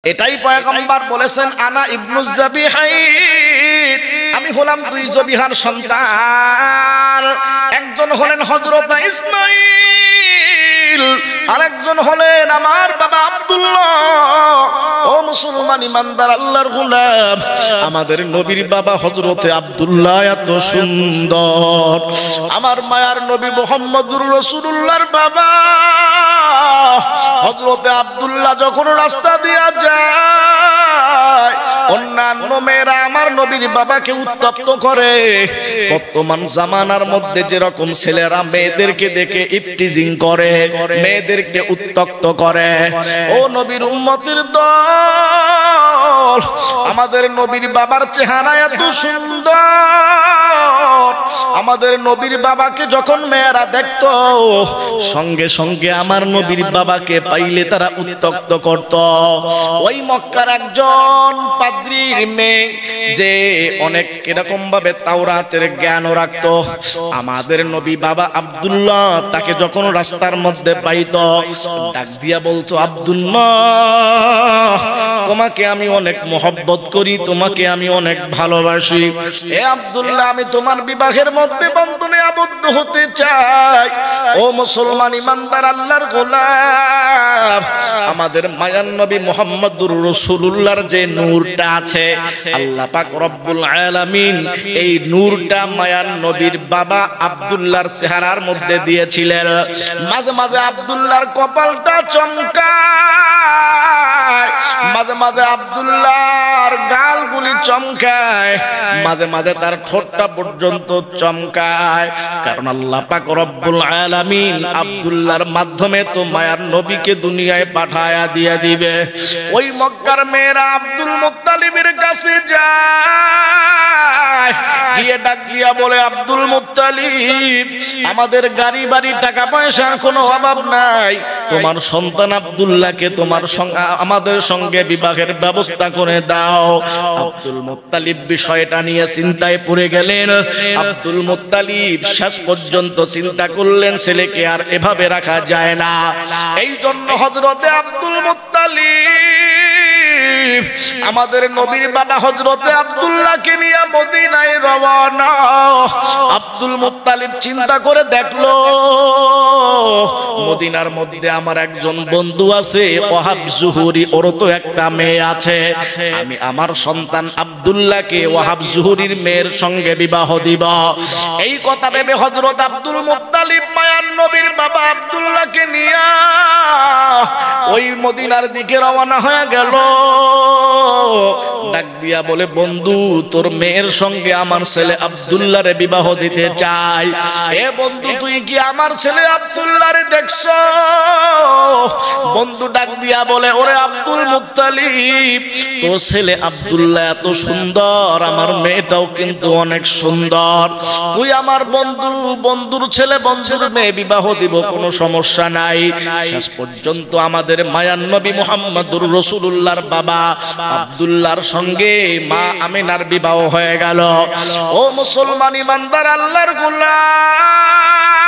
এটাই পয়গম্বর বলেছেন, আনা ইবনুজ জাবিহাইন, আমি হলাম দুই জবিহার সন্তান। একজন হলেন হযরত ইসমাঈল, আরেকজন হলেন আমার বাবা আব্দুল্লাহ। ও মুসলমান ইমানদার আল্লাহর গোলাম, আমাদের নবীর বাবা হযরতে আব্দুল্লাহ এত সুন্দর। আমার মায়ার নবী মুহাম্মদুর রাসূলুল্লাহর বাবা হযরতে আব্দুল্লাহ যখন রাস্তা দিয়া যায়, অন্যান্য মেয়েরা আমার নবীর বাবাকে উত্তপ্ত করে। বর্তমান জামানার মধ্যে যেরকম ছেলেরা মেয়েদেরকে দেখে ইফটিজিং করে, মেয়েদেরকে উত্তক্ত করে, ও নবীর উম্মতের দল, আমাদের নবীর বাবার চেহারা এত সুন্দর। আমাদের নবীর বাবাকে যখন মেয়েরা দেখতো, সঙ্গে সঙ্গে আমার নবীর বাবাকে পাইলে তারা উত্তক্ত করত। ওই মক্কার একজন পাদ্রীর মেয়ে, যে অনেক এরকম ভাবে তাওরাতের জ্ঞানও রাখতো, আমাদের নবী বাবা আব্দুল্লাহ তাকে যখন রাস্তার মধ্যে পাইতো, ডাক দিয়া বলতো, আব্দুল্লাহ, তোমাকে আমি অনেক মহব্বত করি, তোমাকে আমি অনেক ভালোবাসি। এ আব্দুল্লাহ, আমি তোমার বিবাহের মধ্যে বন্ধনে আবদ্ধ হতে চাই। ও মুসলমান ইমানদার আল্লাহর গোলাম, আমাদের মায়ার নবী মুহাম্মদুর রাসূলুল্লাহর যে নূরটা আছে, আল্লাহ পাক রব্বুল আলামিন এই নূরটা মায়ার নবীর বাবা আব্দুল্লাহর চেহারার মধ্যে দিয়েছিলেন। মাঝে মাঝে আব্দুল্লাহর কপালটা চমকায়, মাঝে মাঝে আব্দুল্লাহর গালগুলি চমকায়, মাঝে মাঝে তার ঠোঁটটা পর্যন্ত চমকায়। কারণ আল্লাহ পাক রব্বুল আলামিন আব্দুল্লাহর মাধ্যমে তো মায়ার নবীকে দুনিয়ায় পাঠায়া দিয়ে দিবে। ওই মক্কার মেয়েরা আব্দুল মুত্তালিবের কাছে যায়, গিয়ে ডাক দিয়া বলে, আব্দুল মুত্তালিব, আমাদের গাড়ি বাড়ি টাকা পয়সার কোনো অভাব নাই, তোমার সন্তান আব্দুল্লাহকে তোমার সঙ্গে আমাদের সঙ্গে বিবাহের ব্যবস্থা করে দাও। আব্দুল মুত্তালিব বিষয়টা নিয়ে চিন্তায় পড়ে গেলেন। আব্দুল মুত্তালিব শেষ পর্যন্ত চিন্তা করলেন, ছেলেকে আর এভাবে রাখা যায় না। এই জন্য হযরতে আব্দুল মুত্তালিব আমাদের নবীর বাবা হযরতে আব্দুল্লাহকে নিয়ে মদিনায় রওনা। আব্দুল মুত্তালিব চিন্তা করে দেখলো, মদিনার মধ্যে আমার একজন বন্ধু আছে ওয়াহাব জুহুরি, ওর তো একটা মেয়ে আছে, আমি আমার সন্তান আব্দুল্লাহকে ওয়াহাব জুহুরির মেয়ের সঙ্গে বিবাহ দিব। এই কথা ভেবে হযরত আব্দুল মুত্তালিব মায়ার নবীর বাবা আব্দুল্লাহকে নিয়ে ওই মদিনার দিকে রওনা হয়ে গেল। ডাক দিয়া বলে, বন্ধু, তোর মেয়ের সঙ্গে আমার ছেলে আব্দুল্লাহরে বিবাহ দিতে চাই। এ বন্ধু, তুই কি আমার ছেলে আব্দুল্লাহরে দেখছো? বন্ধু ডাক দিয়া বলে, ওরে আব্দুল মুত্তালিব, তোর ছেলে আব্দুল্লাহ এত সুন্দর, আমার মেয়েটাও কিন্তু অনেক সুন্দর। তুই আমার বন্ধু, বন্ধুর ছেলে বন্ধুর মেয়ে বিবাহ দিব, কোনো সমস্যা নাই। শেষ পর্যন্ত আমাদের মায়ার নবী মুহাম্মদুর রাসূলুল্লাহর বাবা আব্দুল্লাহর সঙ্গে মা আমিনার বিবাহ হয়ে গেল। ও মুসলমান ইমানদার আল্লাহর গোলাম,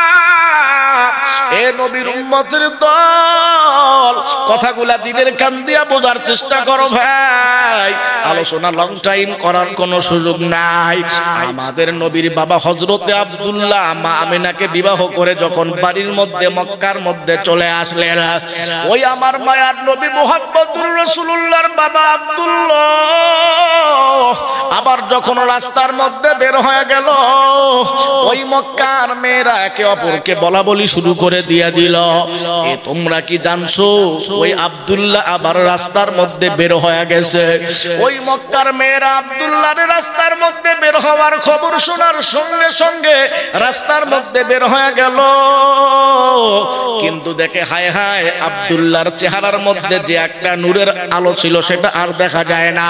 এ নবীর উম্মতের দল, কথাগুলা দিনের কান দিয়া বোঝার চেষ্টা করো ভাই। আলোচনা লং টাইম করার কোনো সুযোগ নাই। আমাদের নবীর বাবা হযরতে আব্দুল্লাহ মা আমিনাকে বিবাহ করে যখন বাড়ির মধ্যে মক্কার মধ্যে চলে আসলেন, ওই আমার মায়ার নবী মুহাম্মদুর রাসূলুল্লাহর বাবা আব্দুল্লাহ আবার যখন রাস্তার মধ্যে বের হয়ে গেল, ওই মক্কার মেয়েরা একে অপরকে বলা বলি শুরু করে দিয়ে দিল, এ তোমরা কি জানছো ওই আব্দুল্লাহ আবার রাস্তার মধ্যে বের হয়ে গেছে। ওই মক্কার মেয়েরা আব্দুল্লাহর রাস্তার মধ্যে বের হওয়ার খবর শোনার সঙ্গে সঙ্গে রাস্তার মধ্যে বের হয়ে গেল। কিন্তু দেখে হায় হায়, আব্দুল্লাহর চেহারার মধ্যে যে একটা নূরের আলো ছিল সেটা আর দেখা যায় না।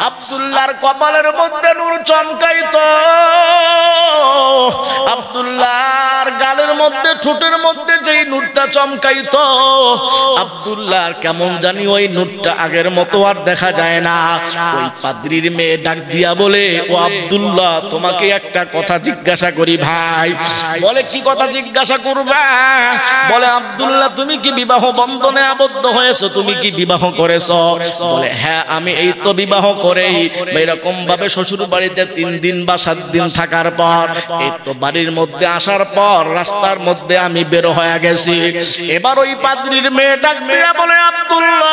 আব্দুল্লাহর কপাল কপালের মধ্যে নূর চমকাইতো, আব্দুল্লাহর গালের মধ্যে ঠোঁটের মধ্যে যেই নূরটা চমকাইতো, আব্দুল্লাহর কেমন জানি ওই নূরটা আগের মতো আর দেখা যায় না। ওই পাদ্রীর মেয়ে ডাক দিয়া বলে, ও আব্দুল্লাহ, তোমাকে একটা কথা জিজ্ঞাসা করি ভাই। বলে, কি কথা জিজ্ঞাসা করবা? বলে, আব্দুল্লাহ, তুমি কি বিবাহ বন্ধনে আবদ্ধ হয়েছো? তুমি কি বিবাহ করেছো? বলে, হ্যাঁ, আমি এই তো বিবাহ করেই এরকম ভাবে শ্বশুর বাড়িতে 3 দিন বা 7 দিন থাকার পর এই তো বাড়ির মধ্যে আসার পর রাস্তার মধ্যে আমি বের হয়ে গেছি। এবার ওই পাদ্রীর মেয়ে ডাক দিয়া বলে, আব্দুল্লাহ,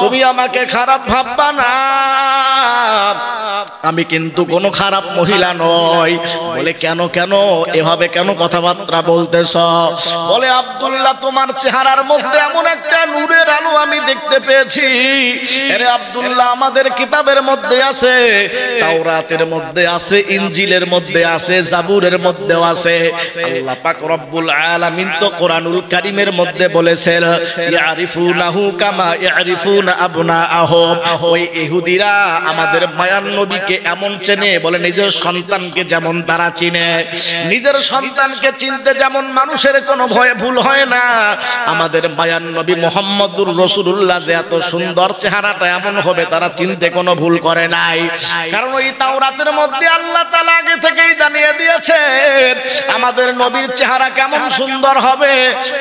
তুমি আমাকে খারাপ ভাববা না, আমি কিন্তু কোনো খারাপ মহিলা নই। বলে, কেন কেন এভাবে কেন কথাবার্তা বলতেছ? বলে, আব্দুল্লাহ, তোমার চেহারার মধ্যে এমন একটা নূরের আলো আমি দেখতে পেয়েছি। আরে আব্দুল্লাহ, আমাদের কিতাবের মধ্যে আছে, তাওরাতের মধ্যে আছে, ইনজিলের মধ্যে আছে, জাবুরের মধ্যেও আছে। আল্লাহ পাক রব্বুল আলামিন তো কোরআনুল কারীমের মধ্যে বলেছেন, ইয়ারিফুনাহু কামা ইয়ারিফুনা আবনাআহুম। ওই ইহুদিরা আমাদের মায়ার নবীকে এমন চেনে, বলে নিজের সন্তানকে যেমন তারা চিনে, নিজের সন্তানকে চিনতে যেমন মানুষের কোনো ভয় ভুল হয় না, আমাদের মায়ার নবী মুহাম্মদুর রাসূলুল্লাহ যে এত সুন্দর চেহারাটা এমন হবে তারা চিনতে কোনো ভুল করে নাই। কারণ ওই তাওরাতের মধ্যে আল্লাহ তাআলা আগে থেকেই জানিয়ে দিয়েছেন আমাদের নবীর চেহারা কেমন সুন্দর হবে,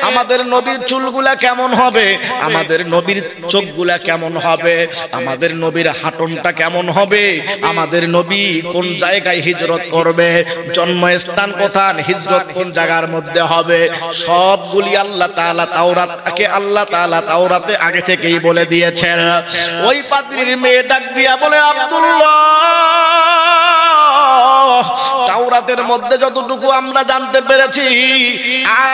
আমাদের নবীর চুলগুলা কেমন হবে, আমাদের নবীর চোখগুলা কেমন হবে, আমাদের নবীর হাঁটনটা কেমন হবে, আমাদের নবী কোন জায়গায় হিজরত করবে, জন্মস্থান কোথায়, হিজরত কোন জায়গার মধ্যে হবে, সবগুলি আল্লাহ তাআলা তাওরাতে আগে থেকেই বলে দিয়েছেন। ওই পাদ্রীর মেয়ে ডাক দিয়া বলে, আব্দুল্লাহ, তাওরাতের মধ্যে যতটুকু আমরা জানতে পেরেছি,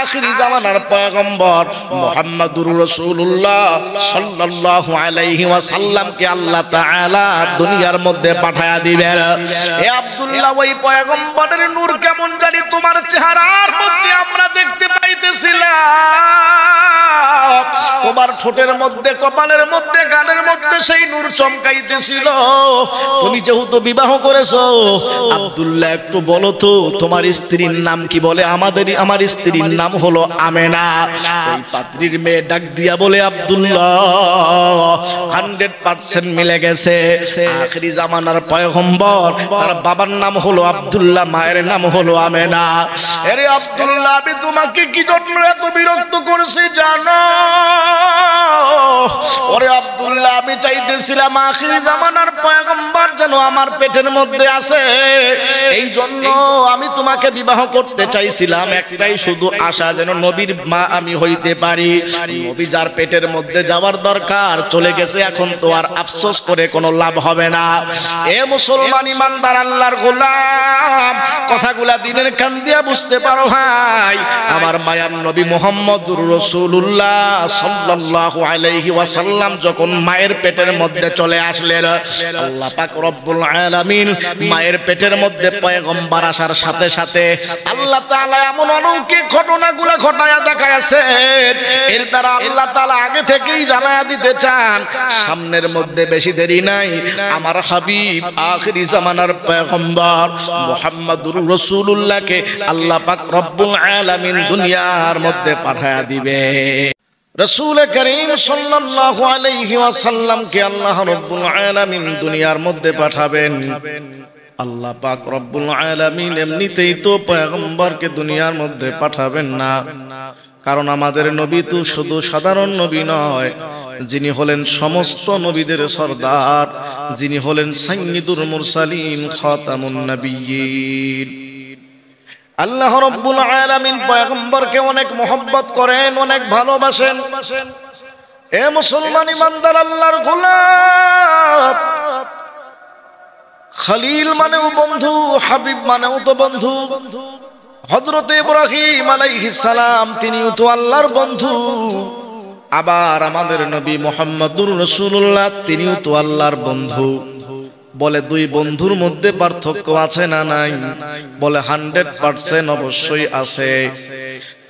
আখিরি জামানার পয়গম্বর মুহাম্মদুর রাসূলুল্লাহ সাল্লাল্লাহু আলাইহি ওয়াসাল্লামকে আল্লাহ তাআলা দুনিয়ার মধ্যে পাঠায়া দিবেন। হে আব্দুল্লাহ, ওই পয়গম্বরের নূর কেমন জানি তোমার চেহারার মধ্যে আমরা দেখতে পাইতেছিলাম, তোমার ঠোঁটের মধ্যে, কপালের মধ্যে, গালের মধ্যে সেই নূর চমকাইতেছিল। তুমি যেহেতু বিবাহ করেছো, আব্দুল্লাহ, একটু বলো তো তোমার স্ত্রীর নাম কি? বলে, আমার স্ত্রীর নাম হলো আমেনা। ওই পাদ্রীর মেয়ে ডাক দিয়া বলে, আব্দুল্লাহ, 100% মিলে গেছে। আখিরি জামানার পয়গম্বর, তার বাবার নাম হলো আব্দুল্লাহ, মায়ের নাম হলো আমেনা। আরে আব্দুল্লাহ, আমি তোমাকে কি জন্য এত বিরক্ত করেছি জানো? ওরে আব্দুল্লাহ, আমি চাইতেছিলাম আখিরি জামানার পয়গম্বর যেন আমার পেটের মধ্যে আছে, এই জন্য আমি তোমাকে বিবাহ করতে চাইছিলাম। একটাই শুধু আশা, যেন নবীর মা আমি হইতে পারি। নবী যার পেটের মধ্যে যাওয়ার দরকার চলে গেছে, এখন তো আর আফসোস করে কোনো লাভ হবে না। এ মুসলমান ইমানদার আল্লাহর গোলাম, কথাগুলা দিনের কান দিয়া বুঝতে পারো ভাই। আমার মায়ার নবী মুহাম্মদুর রাসূলুল্লাহ সাল্লাল্লাহু আলাইহি ওয়াসাল্লাম যখন মায়ের পেটের মধ্যে চলে আসলেন, আল্লাহ পাক রব্বুল আলামিন মায়ের পেটের মধ্যে পয়গম্বর আসার সাথে সাথে আল্লাহ তাআলা এমন অলৌকিক ঘটনাগুলো ঘটায়া দেখাইছেন, এর দ্বারা আল্লাহ তাআলা আগে থেকেই জানায়া দিতে চান সামনের মধ্যে বেশি দেরি নাই, আমার হাবিব আখিরি জামানার পয়গম্বর মুহাম্মদুর রাসূলুল্লাহকে আল্লাহ পাক রব্বুল আলামিন দুনিয়ার মধ্যে পাঠায়া দিবে। রাসূল করিম সাল্লাল্লাহু আলাইহি ওয়াসাল্লামকে আল্লাহ রব্বুল আলামিন দুনিয়ার মধ্যে পাঠাবেন। আল্লাহ পাক রব্বুল আলামিন এমনিতেই তো পয়গম্বরকে দুনিয়ার মধ্যে পাঠাবেন না, কারণ আমাদের নবী তো শুধু সাধারণ নবী নয়, যিনি হলেন সমস্ত নবীদের সরদার, যিনি হলেন সাইয়্যিদুল মুরসালিন, খাতামুন নবিয়্যিন। আল্লাহ রব্বুল আলামিন পয়গম্বরকে অনেক মহব্বত করেন, অনেক ভালোবাসেন। এ মুসলমান ইমানদার আল্লাহর গোলাম, খলিল মানেও বন্ধু, হাবিব মানেও তো বন্ধু। হযরত ইব্রাহিম আলাইহিস সালাম তিনিও তো আল্লাহর বন্ধু। আবার আমাদের নবী মুহাম্মদুর রাসূলুল্লাহ তিনিও তো আল্লাহর বন্ধু। বলে, দুই বন্ধুর মধ্যে পার্থক্য আছে না নাই? বলে, 100% অবশ্যই আছে।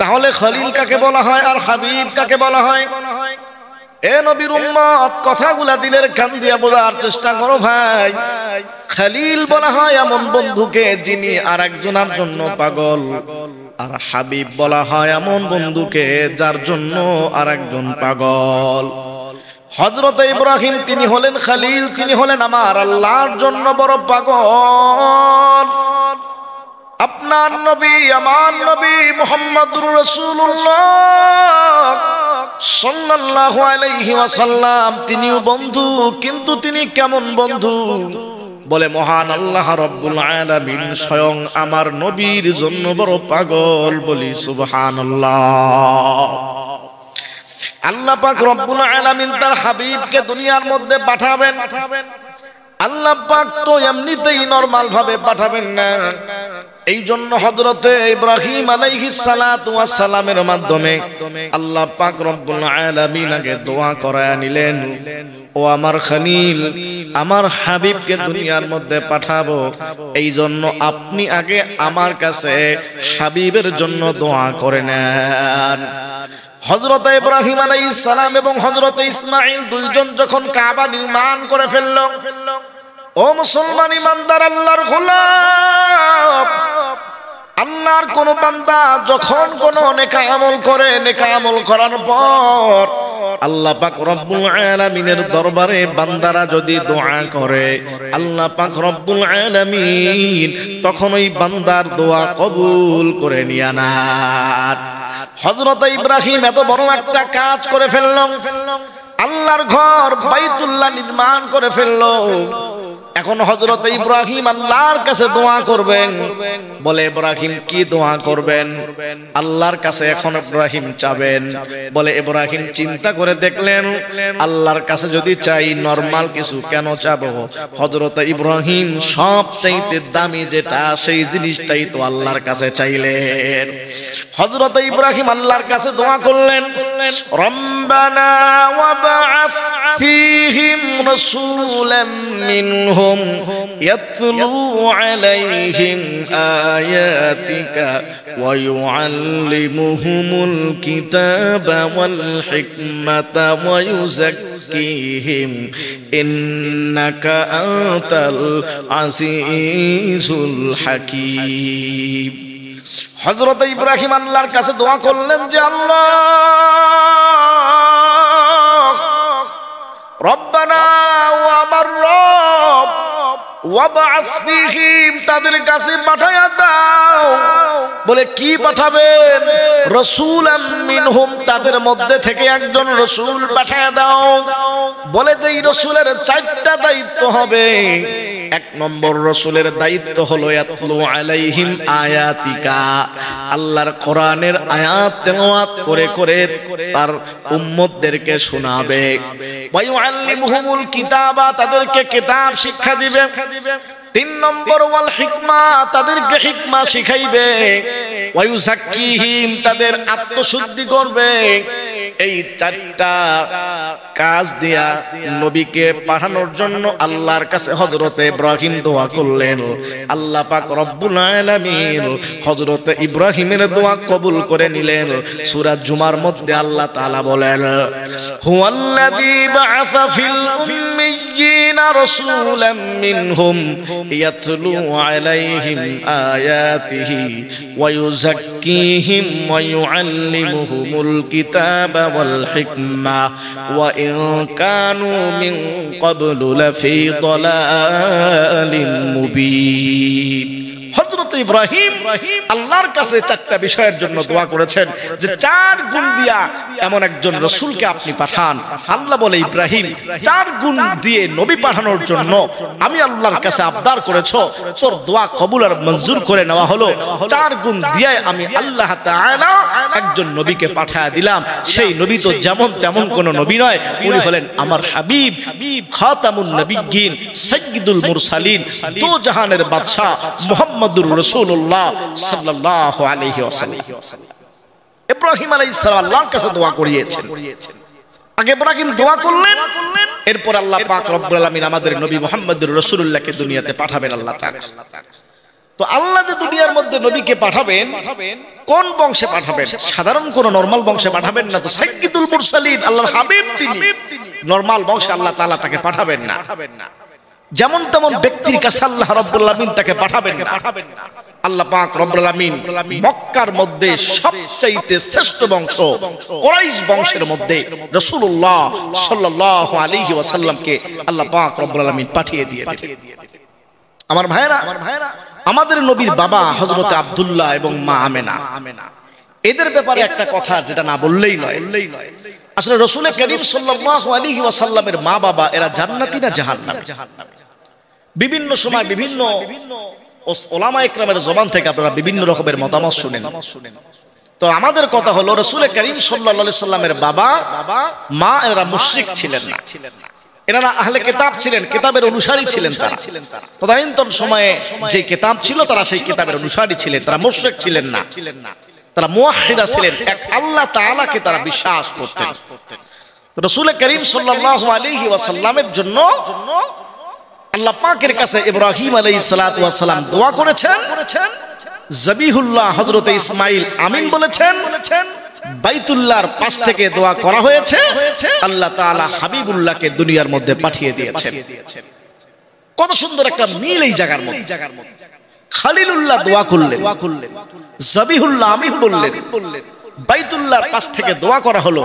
তাহলে খলিল কাকে বলা হয় আর হাবিব কাকে বলা হয়? এ নবীর উম্মত, কথাগুলা দিলের কান দিয়া বোঝার চেষ্টা করো ভাই। খলিল বলা হয় এমন বন্ধুকে যিনি আরেকজনের জন্য পাগল, আর হাবিব বলা হয় এমন বন্ধুকে যার জন্য আরেকজন পাগল। হযরত ইব্রাহিম তিনি হলেন খলিল, তিনি হলেন আমার আল্লাহর জন্য বড় পাগল। আপনার নবী, আমার নবী মুহাম্মদুর রাসূলুল্লাহ সাল্লাল্লাহু আলাইহি ওয়াসাল্লাম তিনিও বন্ধু, কিন্তু তিনি কেমন বন্ধু? বলে মহান আল্লাহ রাব্বুল আলামিন স্বয়ং আমার নবীর জন্য বড় পাগল। বলি সুবহানাল্লাহ। আল্লাহ পাক রব্বুল আলামিন তার হাবিবকে দুনিয়ার মধ্যে পাঠাবেন। আল্লাহ পাক তো এমনিতেই নরমাল ভাবে পাঠাবেন না, এই জন্য হযরতে ইব্রাহিম আলাইহিস সালাতু ওয়াস সালামের মাধ্যমে আল্লাহ পাক রব্বুল আলামিন আগে দোয়া করায় নিলেন, ও আমার খলিল, আমার হাবিবকে দুনিয়ার মধ্যে পাঠাবো, এই জন্য আপনি আগে আমার কাছে হাবিবের জন্য দোয়া করে নেন। হযরত ইব্রাহিম আলাইহিস সালাম এবং হযরত ইসমাঈল দুইজন যখন কাবা নির্মাণ করে ফেলল, ও মুসলমান ইমানদার আল্লাহর গোলাম, আল্লাহর কোন বান্দা যখন কোন নেক আমল করে, নেক আমল করার পর আল্লাহ পাক রব্বুল আলামিনের দরবারে বান্দারা যদি দোয়া করে, আল্লাহ পাক রব্বুল আলামিন তখন ওই বান্দার দোয়া কবুল করে নিয়ে নেন। হযরত ইব্রাহিম এত বড় একটা কাজ করে ফেলল, আল্লাহর ঘর বাইতুল্লাহ নির্মাণ করে ফেলল। এখন হযরত ইব্রাহিম আল্লাহর কাছে দোয়া করবেন। বলে ইব্রাহিম কি দোয়া করবেন? আল্লাহর কাছে এখন ইব্রাহিম চাবেন। বলে ইব্রাহিম চিন্তা করে দেখলেন, আল্লাহর কাছে যদি চাই নরমাল কিছু কেন চাবো? হযরত ইব্রাহিম সবচাইতে দামি যেটা, সেই জিনিসটাই তো আল্লাহর কাছে চাইলেন। হযরত ইব্রাহিম আল্লাহর কাছে দোয়া করলেন, রব্বানা ওয়াবআথ ফীহিম রাসূলাম মিনহুম يتلو عليهم آياتك ويعلمهم الكتاب والحكمة ويزكيهم إنك أنت العزيز الحكيم। হযরত ইব্রাহিম আল্লাহর কাছে দোয়া করলেন যে আল্লাহ, রব্বানা, ও আমার রব, ওয়াবআথ ফীহিম, তাদের কাছে পাঠায়া দাও। বলে কি পাঠাবেন? রাসূলাম মিনহুম, তাদের মধ্যে থেকে একজন রাসূল পাঠায়া দাও। বলে যে এই রাসূলের চারটা দায়িত্ব হবে। এক নম্বর রাসূলের দায়িত্ব হলো ইয়াতলু আলাইহিম আয়াতিকা, আল্লাহর কোরআনের আয়াত তেলাওয়াত করে করে তার উম্মতদেরকে শোনাবে। ওয়া ইউআল্লিমুহুমুল কিতাবা, তাদেরকে কিতাব শিক্ষা দিবে। তিন নম্বর ওয়াল হিকমা, তাদেরকে হিকমা শিখাইবে। ওয়া ইউযাক্কিহিম, তাদের আত্মশুদ্ধি করবে। এই চারটা কাজ দিয়া নবীকে পাঠানোর জন্য আল্লাহর কাছে হযরত ইব্রাহিম দোয়া করলেন। আল্লাহ পাক রব্বুল আলামিন হযরত ইব্রাহিমের দোয়া কবুল করে নিলেন। সূরা জুমার মধ্যে আল্লাহ তাআলা বলেন, হুয়াল্লাযী বা'আসা ফিল উম্মিয়্যিনা রাসূলাম মিনহুম ইয়াতলু আলাইহিম আয়াতিহি ওয়া ইউযাক্কিহিম ওয়া ইউআল্লিমুহুমুল কিতাবা ওয়াল হিকমা ওয়া ইন কানু মিন ক্বাবলু লাফি দালালিন মুবিন। হযরত ইব্রাহিম আল্লাহর কাছে চারটা বিষয়ের জন্য দোয়া করেছেন যে চার গুণ দিয়া এমন একজন রাসূলকে আপনি পাঠান। আল্লাহ বলে, ইব্রাহিম, চার গুণ দিয়ে নবী পাঠানোর জন্য আমি আল্লাহর কাছে আবদার করেছো, তোর দোয়া কবুল আর মঞ্জুর করে নেওয়া হলো। চার গুণ দিয়ে আমি আল্লাহ তাআলা একজন নবীকে পাঠায়া দিলাম। সেই নবী তো যেমন তেমন কোন নবী নয়, উনি হলেন আমার হাবিব, খাতামুন নবিয়্যিন, সাইয়্যিদুল মুরসালিন, দো জাহানের বাদশা মুহাম্মদুর রাসূলুল্লাহ সাল্লাল্লাহু আলাইহি ওয়াসাল্লাম। ইব্রাহিম আলাইহিস সালাম আল্লাহর কাছে দোয়া করিয়েছেন। আগে ইব্রাহিম দোয়া করলেন, এরপর আল্লাহ পাক রব্বুল আলামিন আমাদের নবী মুহাম্মদুর রাসূলুল্লাহকে দুনিয়াতে পাঠাবেন আল্লাহ তাআলা। তো আল্লাহ যে দুনিয়ার মধ্যে নবীকে পাঠাবেন, কোন বংশে পাঠাবেন? সাধারণ কোন নরমাল বংশে পাঠাবেন না, তো সাইয়্যিদুল মুরসালিন আল্লাহর হাবিব তিনি, নরমাল বংশে আল্লাহ তাআলা তাকে পাঠাবেন না। যেমন তেমন ব্যক্তির কাছে আল্লাহ রাব্বুল আলামিন তাকে পাঠাবেন না। আল্লাহ পাক রব্বুল আলামিন মক্কার মধ্যে সবচাইতে শ্রেষ্ঠ বংশ কুরাইশ বংশের মধ্যে রাসূলুল্লাহ সাল্লাল্লাহু আলাইহি ওয়াসাল্লামকে আল্লাহ পাক রব্বুল আলামিন পাঠিয়ে দিয়েছেন। আমার ভাইরা, আমাদের নবীর বাবা হযরত আব্দুল্লাহ এবং মা আমেনা, এদের ব্যাপারে একটা কথা যেটা না বললেই নয়। আসলে রাসূল করিম সাল্লাল্লাহু আলাইহি ওয়াসাল্লামের মা বাবা এরা জান্নাতি না জাহান্নামী? বিভিন্ন সময় বিভিন্ন উলামা ইকরামের জবান থেকে আপনারা বিভিন্ন রকমের মতামত শুনেন। তো আমাদের কথা হলো রাসূল করিম সাল্লাল্লাহু আলাইহি ওয়াসাল্লামের বাবা মা এরা মুশরিক ছিলেন না, এনারা আহলে কিতাব ছিলেন, কিতাবের অনুসারী ছিলেন। তারা তদানীন্তন সময়ে যে কিতাব ছিল তারা সেই কিতাবের অনুসারী ছিলেন, তারা মুশরিক ছিলেন না, তারা মুওয়াহহিদা ছিলেন, এক আল্লাহ তাআলাকে তারা বিশ্বাস করতেন। তো রাসূল করিম সাল্লাল্লাহু আলাইহি ওয়াসাল্লামের জন্য আল্লাহ পাকের কাছে ইব্রাহিম আলাইহিস সালাতু ওয়াস সালাম দোয়া করেছেন, জবিহুল্লাহ হযরত ইসমাঈল আমিন বলেছেন, বাইতুল্লাহর পাশ থেকে দোয়া করা হয়েছে, আল্লাহ তাআলা হাবিবুল্লাহকে দুনিয়ার মধ্যে পাঠিয়ে দিয়েছেন। কত সুন্দর একটা মিল এই জায়গার মধ্যে। খালিলুল্লাহ দোয়া করলেন, জবিহুল্লাহ আমিন বললেন, বাইতুল্লাহর পাশ থেকে দোয়া করা হলো,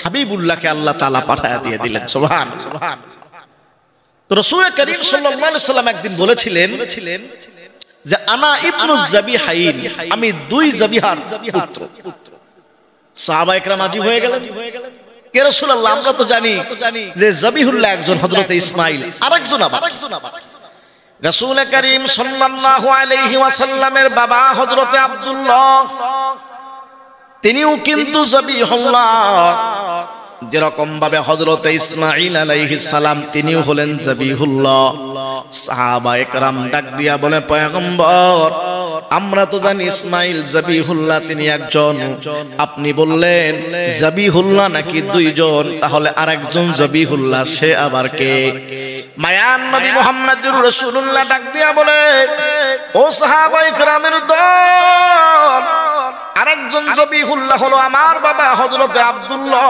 হাবিবুল্লাহকে আল্লাহ তাআলা পাঠিয়ে দিয়ে দিলেন। সুবহান। তো রাসূল করিম সাল্লাল্লাহু আলাইহি ওয়াসাল্লাম একদিন বলেছিলেন যে আনা ইবনু যাবিহাইন, আমি দুই যাবিহার পুত্র। সাহাবা ইকরাম আজীব হয়ে গেলেন, কে রাসূলুল্লাহ আমরা তো জানি যে যাবিহুল্লাহ একজন হযরত ইসমাঈল, আরেকজন আবার রাসূল করিম সাল্লাল্লাহু আলাইহি ওয়াসাল্লামের বাবা হযরত আব্দুল্লাহ, তিনিও কিন্তু যাবিহুল্লাহ। যেরকম ভাবে হযরত ইসমাঈল আলাইহিস সালাম তিনিও হলেন যাবিহুল্লাহ। সাহাবায়ে কেরাম ডাক দিয়া বলে, পয়গম্বর আমরা তো জানি ইসমাঈল যাবিহুল্লাহ তিনি একজন, আপনি বললেন যাবিহুল্লাহ নাকি দুইজন, তাহলে আরেকজন যাবিহুল্লাহ সে আবার কে? মায়ান নবী মুহাম্মদুর রাসূলুল্লাহ ডাক দিয়া বলে, ও সাহাবায়ে কেরামের দল, আরেকজন যাবিহুল্লাহ হলো আমার বাবা হযরত আব্দুল্লাহ।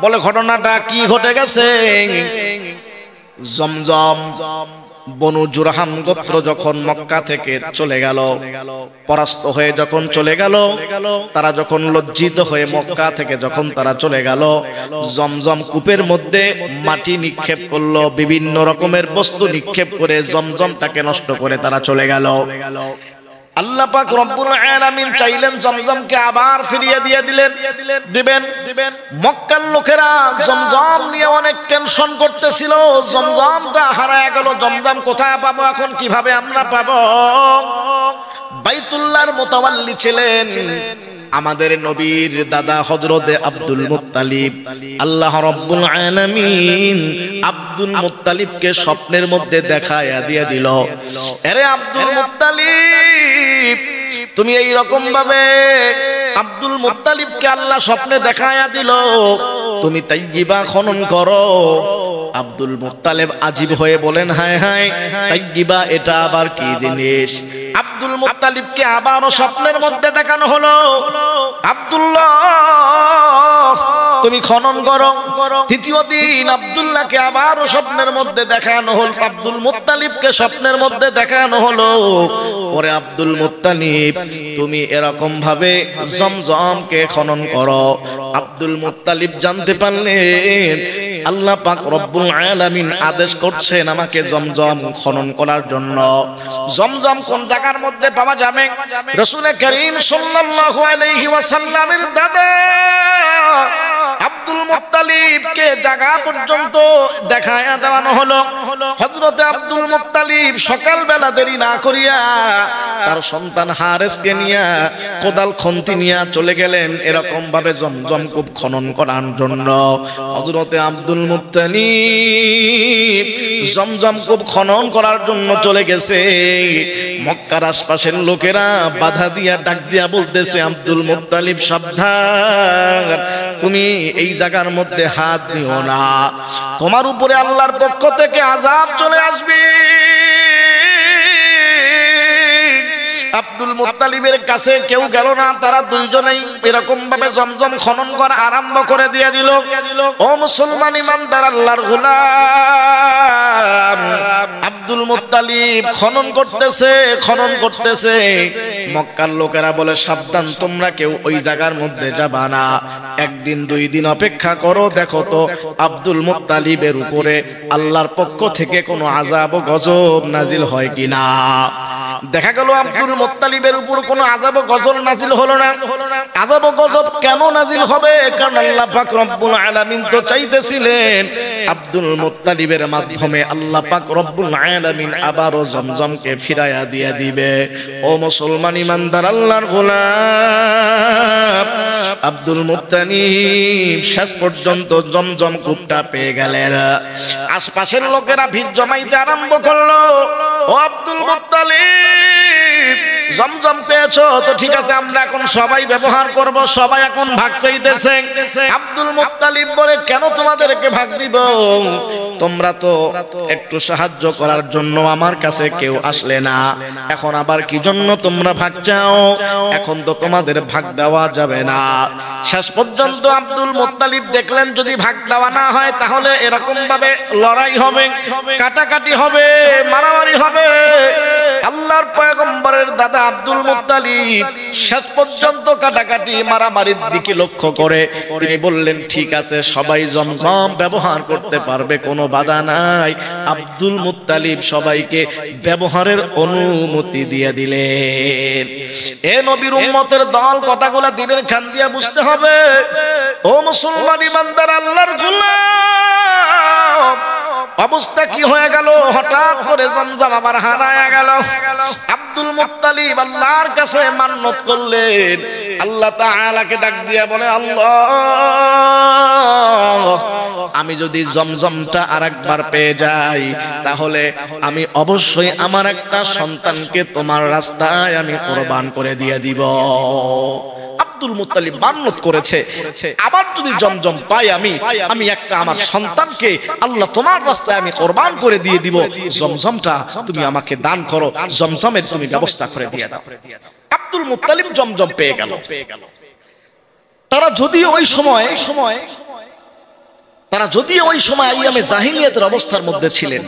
বলে ঘটনাটা কি ঘটে গেছে? জমজম বনু জুরহাম গোত্র যখন মক্কা থেকে চলে গেল, পরাস্ত হয়ে যখন চলে গেল, তারা যখন লজ্জিত হয়ে মক্কা থেকে যখন তারা চলে গেল, জমজম কূপের মধ্যে মাটি নিক্ষেপ করলো, বিভিন্ন রকমের বস্তু নিক্ষেপ করে জমজমটাকে নষ্ট করে তারা চলে গেল। আল্লাহ পাক রব্বুল আলামিন চাইলেন জমজমকে আবার ফিরিয়ে দিবেন। মক্কার লোকেরা জমজম নিয়ে অনেক টেনশন করতেছিল, জমজমটা হারায় গেল, জমজম কোথায় পাবো, এখন কিভাবে আমরা পাবো? বাইতুল্লাহর মুতাওয়াল্লি ছিলেন আমাদের নবীর দাদা হযরত আব্দুল মুত্তালিব। আল্লাহ রাব্বুল আলামিন আব্দুল মুত্তালিবকে স্বপ্নের মধ্যে দেখায়া দিয়ে দিল, আরে আব্দুল মুত্তালিব তুমি এই রকম ভাবে, আব্দুল মুত্তালিবকে আল্লাহ স্বপ্নে দেখায়া দিল তুমি তাইয়্যিবা খনন করো। আব্দুল মুত্তালিব আজীব হয়ে বলেন, হায় হায় তাইয়্যিবা এটা আবার কি জিনিস? আব্দুল মুত্তালিবকে আবারও স্বপ্নের মধ্যে দেখানো হলো, আব্দুল্লাহ তুমি খনন করো। তৃতীয় দিন আব্দুল্লাহকে আবারও স্বপ্নের মধ্যে দেখানো হলো, আব্দুল মুত্তালিবকে স্বপ্নের মধ্যে দেখানো হলো। পরে আব্দুল মুত্তালিব তুমি এরকম ভাবে জমজমকে খনন করো। আব্দুল মুত্তালিব জানতে পারলেন আল্লাহ পাক রব্বুল আলামিন আদেশ করছেন আমাকে জমজম খনন করার জন্য। জমজম কোন জায়গার মধ্যে পাওয়া যাবে? রাসূল করিম সাল্লাল্লাহু আলাইহি ওয়াসাল্লামের দাদা আব্দুল মুত্তালিবকে জায়গা পর্যন্ত দেখায়া দেওয়ানো হলো। হযরত আব্দুল মুত্তালিব সকালবেলা দেরি না করিয়া তার সন্তান হারেসকে নিয়ে কোদাল খন্তি নিয়ে চলে গেলেন এরকম ভাবে জমজম কূপ খনন করার জন্য। হযরত আব্দুল মুত্তালিব জমজম কূপ খনন করার জন্য চলে গেছে। মক্কার আশপাশের লোকেরা বাধা দিয়া ডাক দিয়া বলতেছে, আব্দুল মুত্তালিব সাবধান, তুমি এই জায়গার মধ্যে হাত দিও না, তোমার উপরে আল্লাহর পক্ষ থেকে আযাব চলে আসবে। আব্দুল মুত্তালিবের কাছে কেউ গেল না, তারা দুইজনেই এরকম ভাবে জমজম খনন করা আরম্ভ করে দিয়ে দিল। ও মুসলমান ইমানদার আল্লাহর গোলাম, আব্দুল মুত্তালিব খনন করতেছে। মক্কার লোকেরা বলে সাবধান, তোমরা কেউ ওই জায়গার মধ্যে যাবা না, একদিন দুই দিন অপেক্ষা করো, দেখো তো আব্দুল মুত্তালিবের উপরে আল্লাহর পক্ষ থেকে কোনো আযাব ও গজব নাজিল হয় কিনা। দেখা গেল আব্দুল মুত্তালিবের উপর কোনো আযাব ও গজব নাজিল হলো না। আযাব ও গজব কেন নাজিল হবে? কারণ আল্লাহ পাক রব্বুল আলামিন তো চাইতেছিলেন আব্দুল মুত্তালিবের মাধ্যমে আল্লাহ পাক রব্বুল আলামিন আবারও জমজমকে ফিরাইয়া দিয়ে দিবে। ও মুসলমান ইমানদার আল্লাহর গোলাম, আব্দুল মুত্তালিব শেষ পর্যন্ত জমজম কূপটা পেয়ে গেলেন। আশপাশের লোকেরা ভিড় জমাইতে আরম্ভ করলো। ও আব্দুল মুত্তালিব, জমজম পেয়েছো তো ঠিক আছে, আমরা এখন সবাই ব্যবহার করব। সবাই এখন ভাগ চাইতেছে। আব্দুল মুত্তালিব বলে, কেন তোমাদেরকে ভাগ দিব? তোমরা তো একটু সাহায্য করার জন্য আমার কাছে কেউ আসলে না, এখন আবার কি জন্য তোমরা ভাগ চাও? এখন তো তোমাদের ভাগ দেওয়া যাবে না। শেষ পর্যন্ত আব্দুল মুত্তালিব দেখলেন যদি ভাগ দেওয়া না হয় তাহলে এরকম ভাবে লড়াই হবে, কাটাকাটি হবে, মারামারি হবে। আল্লাহর পয়গম্বরের দাদা আব্দুল মুত্তালিব শেষ পর্যন্ত কাটাকাটি মারামারির দিকে লক্ষ্য করে তিনি বললেন, ঠিক আছে, সবাই জমজম ব্যবহার করতে পারবে, কোনো বাধা নাই। আব্দুল মুত্তালিব সবাইকে ব্যবহারের অনুমতি দিয়ে দিলেন। এ নবীর উম্মতের দল, কথাগুলা দিনের কান দিয়া বুঝতে হবে। ও মুসলমান ইমানদার আল্লাহর গোলাম, অবস্থা কি হয়ে গেল? হঠাৎ করে জমজম আবার হারায়া গেল। আব্দুল মুত্তালিব আল্লাহর কাছে মান্নত করলেন, আল্লাহ তাআলাকে ডাক দিয়া বলে, আল্লাহ, আমি যদি জমজমটা আরেকবার পেয়ে যাই তাহলে আমি অবশ্যই আমার একটা সন্তানকে তোমার রাস্তায় আমি কুরবান করে দিয়ে দিব। আব্দুল মুত্তালিব মান্নত করেছে, আবার যদি জমজম পাই আমি একটা আমার সন্তানকে আল্লাহ তোমার রাস্তায় আমি কুরবান করে দিয়ে দিব। জমজমটা তুমি আমাকে দান করো, জমজমের তুমি ব্যবস্থা করে দিয়ে দাও। আব্দুল মুত্তালিব জমজম পেয়ে গেল। তারা যদিও ওই সময় আইয়ামে জাহিলিয়াতের অবস্থার মধ্যে ছিলেন,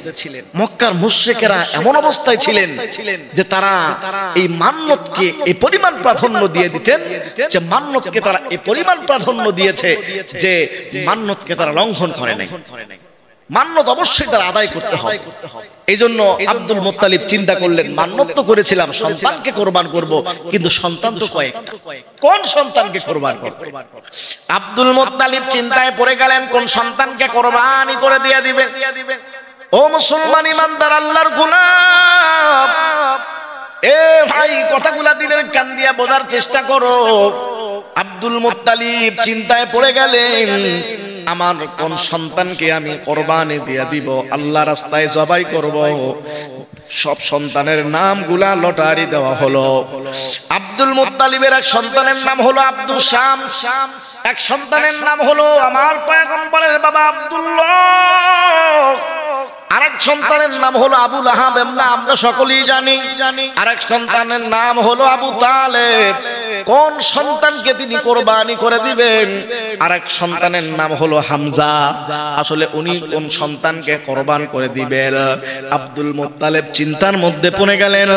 মক্কার মুশরিকেরা এমন অবস্থায় ছিলেন যে তারা এই মান্নতকে এই পরিমাণ প্রাধান্য দিয়ে দিতেন যে মান্নতকে তারা এই পরিমাণ প্রাধান্য দিয়েছে যে মান্নতকে তারা লঙ্ঘন করে নাই। মান্নত অবশ্যই তারা আদায় করতে হবে। এই জন্য আব্দুল মুত্তালিব চিন্তা করলেন, মান্নত তো করেছিলাম সন্তানকে কুরবান করব, কিন্তু সন্তান তো কয়েকটা, কোন সন্তানকে কুরবান করব? আব্দুল মুত্তালিব চিন্তায় পড়ে গেলেন কোন সন্তানকে কুরবানি করে দিয়ে দিবেন। ও মুসলমান ইমানদার আল্লাহর গোলাম, এ ভাই, কথাগুলা দিলের কান দিয়া বোঝার চেষ্টা করো। আব্দুল মুত্তালিব চিন্তায় পড়ে গেলেন, আমার কোন সন্তানকে আমি কুরবানি দিয়ে দিব, আল্লাহ রাস্তায় জবাই করব। সব সন্তানের নামগুলা লটারি দেওয়া হলো। আব্দুল মুত্তালিবের এক সন্তানের নাম হলো আব্দুল শামস, এক সন্তানের নাম হলো আমার পয়গম্বরের বাবা আব্দুল্লাহ, আরেক সন্তানের নাম হলো আবু লাহাব, আমরা সকলেই জানি। আরেক সন্তানের নাম হলো আবু তালেব। কোন সন্তানকে তিনি কুরবানি করে দিবেন? আরেক সন্তানের নাম হলো হামজা। আসলে উনি কোন সন্তানকে কুরবান করে দিবেন? আব্দুল মুত্তালিব চিন্তার মধ্যে পড়ে গেলেন।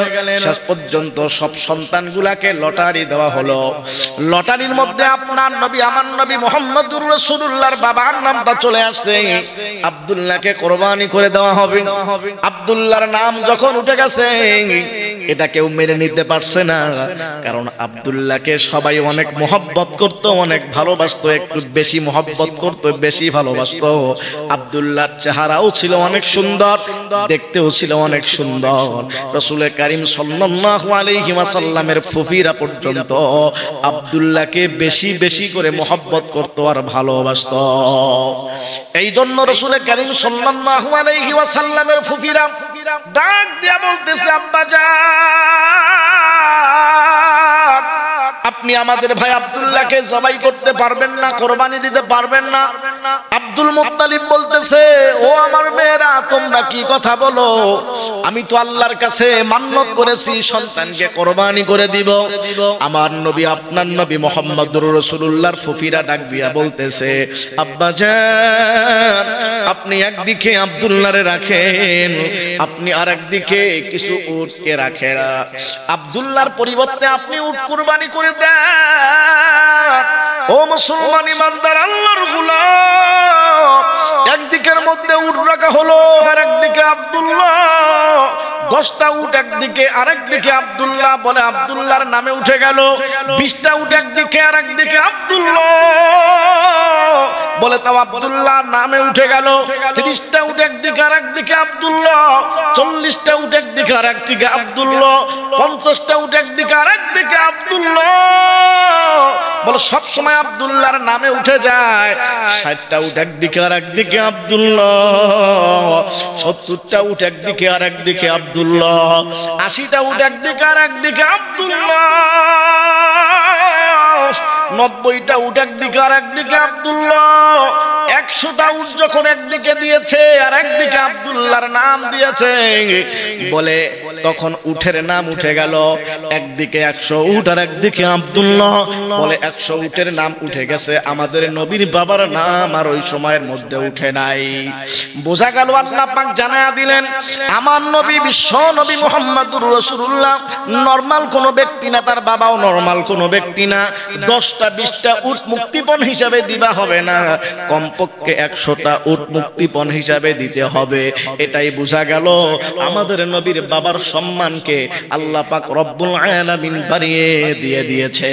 শেষ পর্যন্ত সব সন্তানগুলাকে লটারি দেওয়া হলো। লটারির মধ্যে আপনার নবী, আমার নবী মুহাম্মদুর রাসূলুল্লাহর বাবার নামটা চলে আসছে। আব্দুল্লাহকে কুরবানি করে দেওয়া হবে। আব্দুল্লাহর নাম যখন উঠে গেছে, এটা কেউ মেনে নিতে পারছে না, কারণ আব্দুল্লাহকে সবাই অনেক মহব্বত করত, অনেক ভালোবাসতো, একটু বেশি মহব্বত করত, বেশি ভালোবাসতো। আব্দুল্লাহর চেহারাও ছিল অনেক সুন্দর, দেখতেও ছিল অনেক সুন্দর। রাসূল কারীম সাল্লাল্লাহু আলাইহি ওয়াসাল্লামের ফুফিরা পর্যন্ত আব্দুল্লাহকে বেশি বেশি করে মহব্বত করত আর ভালোবাসতো। এই জন্য রাসূল কারীম সাল্লাল্লাহু আলাইহি ওয়াসাল্লামের ফুফিরা ডাক দিয়া বলতেছে, আব্বাজান, আপনি আমাদের ভাই আব্দুল্লাহকে জবাই করতে পারবেন না, কোরবানি দিতে পারবেন না? আব্দুল মুত্তালিব বলতেছে, ও আমার মেয়েরা, তোমরা কি কথা বলো? আমি তো আল্লাহর কাছে মান্নত করেছি সন্তানকে কোরবানি করে দিব। আমার নবী, আপনার নবী মুহাম্মদুর রাসূলুল্লাহর ফুফিরা ডাক দিয়া বলতেছে, আব্বাজান, আপনি একদিকে আব্দুল্লাহরে রাখেন, আপনি আরেকদিকে কিছু উটকে রাখেন। আব্দুল্লাহর পরিবর্তে আপনি উট কুরবানি করে দেন। ও মুসলমান ইমানদার আল্লাহর গোলাম, একদিকের মধ্যে উট রাখা হলো, আর একদিকে আব্দুল্লাহ। 10টা উট একদিকে, আরেকদিকে আব্দুল্লাহ। বলে আব্দুল্লাহর নামে উঠে গেল। 20টা উট একদিকে, আরেকদিকে আব্দুল্লাহ। বলে তাও আব্দুল্লাহর নামে উঠে গেল। 30টা উট একদিকে, আরেকদিকে আব্দুল্লাহ। 40টা উট একদিকে, আরেকদিকে আব্দুল্লাহ। 50টা উট একদিকে, আরেকদিকে আব্দুল্লাহ। বলে সব সময় আব্দুল্লাহর নামে উঠে যায়। 60টা উট একদিকে, আরেকদিকে আব্দুল্লাহ। 70টা উট একদিকে, আরেকদিকে আব্দুল্লাহ। 80টা উট একদিকে, আরেকদিকে আব্দুল্লাহ। 90টা উট একদিকে, আরেকদিকে আব্দুল্লাহ। 100টা উট যখন একদিকে দিয়েছে, আর একদিকে আব্দুল্লাহর নাম দিয়েছে, বলে তখন উটের নাম উঠে গেল। একদিকে 100 উট, আর একদিকে আব্দুল্লাহ। বলে 100 উটের নাম উঠে গেছে, আমাদের নবীর বাবার নাম আর ওই সময়ের মধ্যে উঠে নাই। বোঝা গেল আল্লাহ পাক জানায়া দিলেন, আমার নবী, বিশ্ব নবী মুহাম্মদুর রাসূলুল্লাহ নরমাল কোন ব্যক্তি না, তার বাবাও নরমাল কোন ব্যক্তি না। 10টা 20টা উট মুক্তিপণ হিসাবে দিবা হবে না, কমপক্ষে 100টা উট মুক্তিপণ হিসাবে দিতে হবে। এটাই বোঝা গেল আমাদের নবীর বাবার সম্মানকে আল্লাহ পাক রব্বুল আলামিন বাড়িয়ে দিয়ে দিয়েছে।